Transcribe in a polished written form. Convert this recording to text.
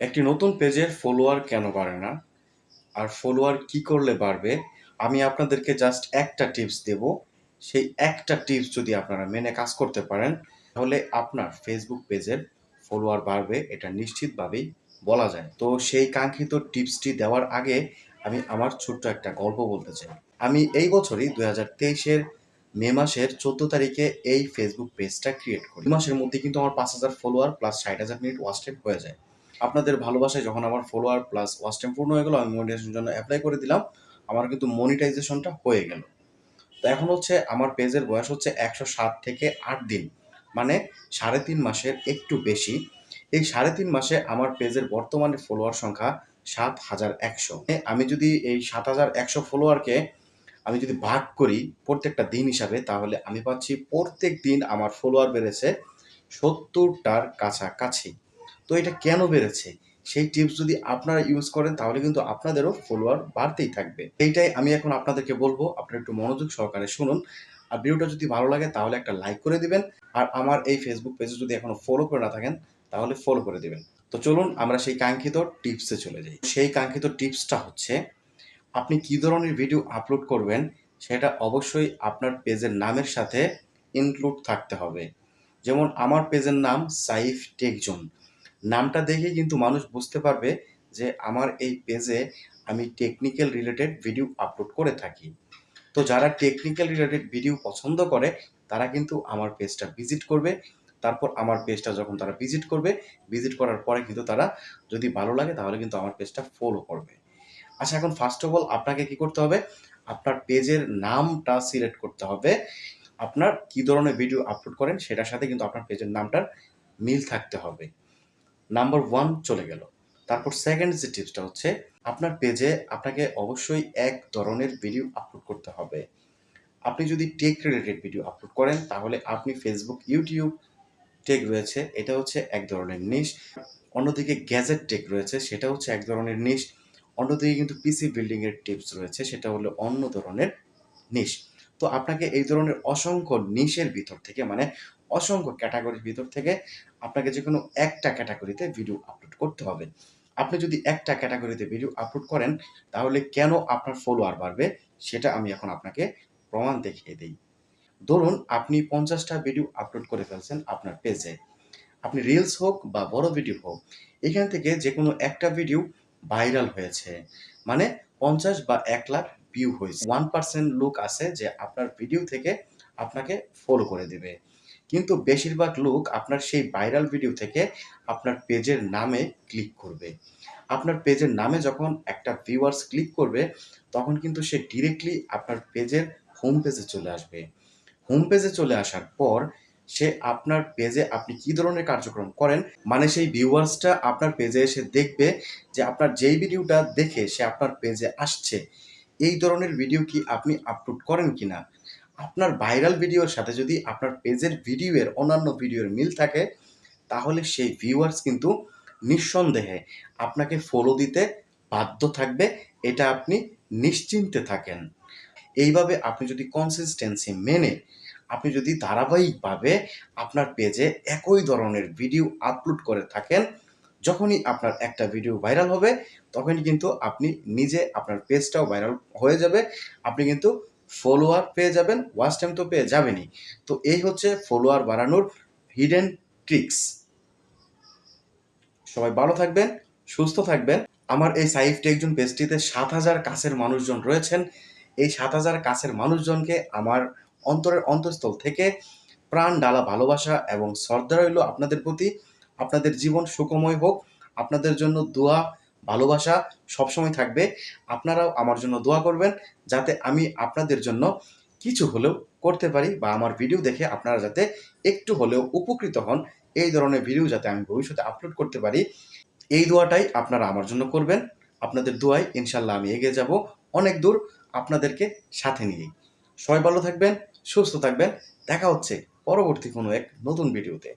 একটি নতুন পেজের ফলোয়ার কেন বাড়ে না আর ফলোয়ার কি করলে বাড়বে, আমি আপনাদেরকে জাস্ট একটা টিপস দেব। সেই একটা টিপস যদি আপনারা মেনে কাজ করতে পারেন, তাহলে আপনার ফেসবুক পেজের ফলোয়ার বাড়বে, এটা নিশ্চিতভাবেই বলা যায়। তো সেই কাঙ্ক্ষিত টিপসটি দেওয়ার আগে আমি আমার ছোট্ট একটা গল্প বলতে চাই। আমি এই বছরই 2023-এর মে মাসের 14 তারিখে এই ফেসবুক পেজটা ক্রিয়েট করি। 2 মাসের মধ্যে কিন্তু আমার 5,000 follower plus 60,000 minute watch time হয়ে যায়। আপনাদের ভালোবাসায় যখন আমার ফলোয়ার প্লাস ওয়াচ টাইম পূর্ণ হয়ে গেল, আমি মনিটাইজেশনের জন্য এপ্লাই করে দিলাম। আমার কিন্তু মনিটাইজেশনটা হয়ে গেল। তো এখন হচ্ছে আমার পেজের বয়স হচ্ছে 107 থেকে 8 দিন, মানে 3.5 মাসের একটু বেশি। এই 3.5 মাসে আমার পেজের বর্তমানে ফলোয়ার সংখ্যা 7,100। আমি যদি এই 7,100 ফলোয়ারকে আমি যদি ভাগ করি প্রত্যেকটা দিন হিসাবে, তাহলে আমি পাচ্ছি প্রত্যেক দিন আমার ফলোয়ার বেড়েছে 70টার কাছাকাছি। তো এটা কেন বেড়েছে? সেই টিপস যদি আপনারা ইউজ করেন, তাহলে কিন্তু আপনাদেরও ফলোয়ার বাড়তেই থাকবে। এইটাই আমি এখন আপনাদেরকে বলবো, আপনারা একটু মনোযোগ সহকারে শুনুন। আর ভিডিওটা যদি ভালো লাগে তাহলে একটা লাইক করে দিবেন। আর আমার এই ফেসবুক পেজে যদি এখনো ফলো করে না থাকেন, তাহলে ফলো করে দিবেন। তো চলুন আমরা সেই কাঙ্ক্ষিত টিপসে চলে যাই। সেই কাঙ্ক্ষিত টিপসটা হচ্ছে, আপনি কি ধরনের ভিডিও আপলোড করবেন সেটা অবশ্যই আপনার পেজের নামের সাথে ইনক্লুড থাকতে হবে। যেমন আমার পেজের নাম সাইফ টেক জোন। নামটা দেখেই কিন্তু মানুষ বুঝতে পারবে যে আমার এই পেজে আমি টেকনিক্যাল রিলেটেড ভিডিও আপলোড করে থাকি। তো যারা টেকনিক্যাল রিলেটেড ভিডিও পছন্দ করে, তারা কিন্তু আমার পেজটা ভিজিট করবে। তারপর আমার পেজটা যখন তারা ভিজিট করবে, ভিজিট করার পরে কিন্তু তারা, যদি ভালো লাগে তাহলে কিন্তু আমার পেজটা ফলো করবে। আচ্ছা, এখন ফার্স্ট অফ অল আপনাকে কি করতে হবে? আপনার পেজের নামটা সিলেক্ট করতে হবে। আপনার কি ধরনের ভিডিও আপলোড করেন সেটার সাথে কিন্তু আপনার পেজের নামটার মিল থাকতে হবে। নাম্বার 1 চলে গেল। তারপর সেকেন্ড যে টিপসটা হচ্ছে, আপনার পেজে আপনাকে অবশ্যই এক ধরনের ভিডিও আপলোড করতে হবে। আপনি যদি টেক রিলেটেড ভিডিও আপলোড করেন, তাহলে আপনি ফেসবুক, ইউটিউব টেক রয়েছে, এটা হচ্ছে এক ধরনের নিশ। অন্যদিকে গ্যাজেট টেক রয়েছে, সেটা হচ্ছে এক ধরনের নিশ। অন্যদিকে কিন্তু পিসি বিল্ডিং এর টিপস রয়েছে, সেটা হলো অন্য ধরনের নিশ। তো আপনাকে এই ধরনের অসংখ্য নিশের ভিতর থেকে, মানে অসংখ্য ক্যাটাগরির ভিতর থেকে আপনাকে যেকোনো একটা ক্যাটাগরিতে ভিডিও আপলোড করতে হবে। আপনি যদি একটা ক্যাটাগরিতে ভিডিও আপলোড করেন, তাহলে কেন আপনার ফলোয়ার বাড়বে সেটা আমি এখন আপনাকে প্রমাণ দেখিয়ে দেই। ধরুন আপনি 50টা ভিডিও আপলোড করে ফেলছেন আপনার পেজে। আপনি রিলস হোক বা বড় ভিডিও হোক, এখান থেকে যেকোনো একটা ভিডিও ভাইরাল হয়েছে, মানে 50 বা 1,00,000 ভিউ হয়েছে। 1% লোক আছে যে আপনার ভিডিও থেকে আপনাকে ফলো করে দিবে। কিন্তু বেশিরভাগ লোক আপনার সেই ভাইরাল ভিডিও থেকে আপনার পেজের নামে ক্লিক করবে। আপনার পেজের নামে যখন একটা ভিউয়ার্স ক্লিক করবে, তখন কিন্তু সে ডিরেক্টলি আপনার পেজের হোম পেজে চলে আসবে। হোম পেজে চলে আসার পর সে আপনার পেজে আপনি কি ধরনের কার্যক্রম করেন, মানে সেই ভিউয়ার্সটা আপনার পেজে এসে দেখবে যে আপনার যেই ভিডিওটা দেখে সে আপনার পেজে আসছে, এই ধরনের ভিডিও কি আপনি আপলোড করেন কিনা। আপনার ভাইরাল ভিডিওর সাথে যদি আপনার পেজের ভিডিওর অন্যান্য ভিডিওর মিল থাকে, তাহলে সেই ভিউয়ার্স কিন্তু নিঃসন্দেহে আপনাকে ফলো দিতে বাধ্য থাকবে। এটা আপনি নিশ্চিন্তে থাকেন। এইভাবে আপনি যদি কনসিস্টেন্সি মেনে, আপনি যদি ধারাবাহিকভাবে আপনার পেজে একই ধরনের ভিডিও আপলোড করে থাকেন, যখনই আপনার একটা ভিডিও ভাইরাল হবে, তখনই কিন্তু আপনি নিজে, আপনার পেজটাও ভাইরাল হয়ে যাবে। আপনি কিন্তু ফলোয়ার পেয়ে যাবেন, ওয়াচ টাইম তো পেয়ে যাবেনই। তো এই হচ্ছে ফলোয়ার বাড়ানোর হিডেন ট্রিক্স। সবাই ভালো থাকবেন, সুস্থ থাকবেন। আমার এই সাইফ টেকজন পেজটিতে 7,000 কাছের মানুষজন রয়েছেন। এই 7,000 কাছের মানুষজনকে আমার অন্তরের অন্তঃস্থল থেকে প্রাণ ঢালা ভালোবাসা এবং শ্রদ্ধা রইল আপনাদের প্রতি। আপনাদের জীবন সুখময় হোক। আপনাদের জন্য দোয়া, ভালোবাসা সবসময় থাকবে। আপনারাও আমার জন্য দোয়া করবেন, যাতে আমি আপনাদের জন্য কিছু হলেও করতে পারি, বা আমার ভিডিও দেখে আপনারা যাতে একটু হলেও উপকৃত হন। এই ধরনের ভিডিও যাতে আমি ভবিষ্যতে আপলোড করতে পারি, এই দোয়াটাই আপনারা আমার জন্য করবেন। আপনাদের দোয়ায় ইনশাল্লাহ আমি এগিয়ে যাব অনেক দূর, আপনাদেরকে সাথে নিয়েই। সবাই ভালো থাকবেন, সুস্থ থাকবেন। দেখা হচ্ছে পরবর্তী কোনো এক নতুন ভিডিওতে।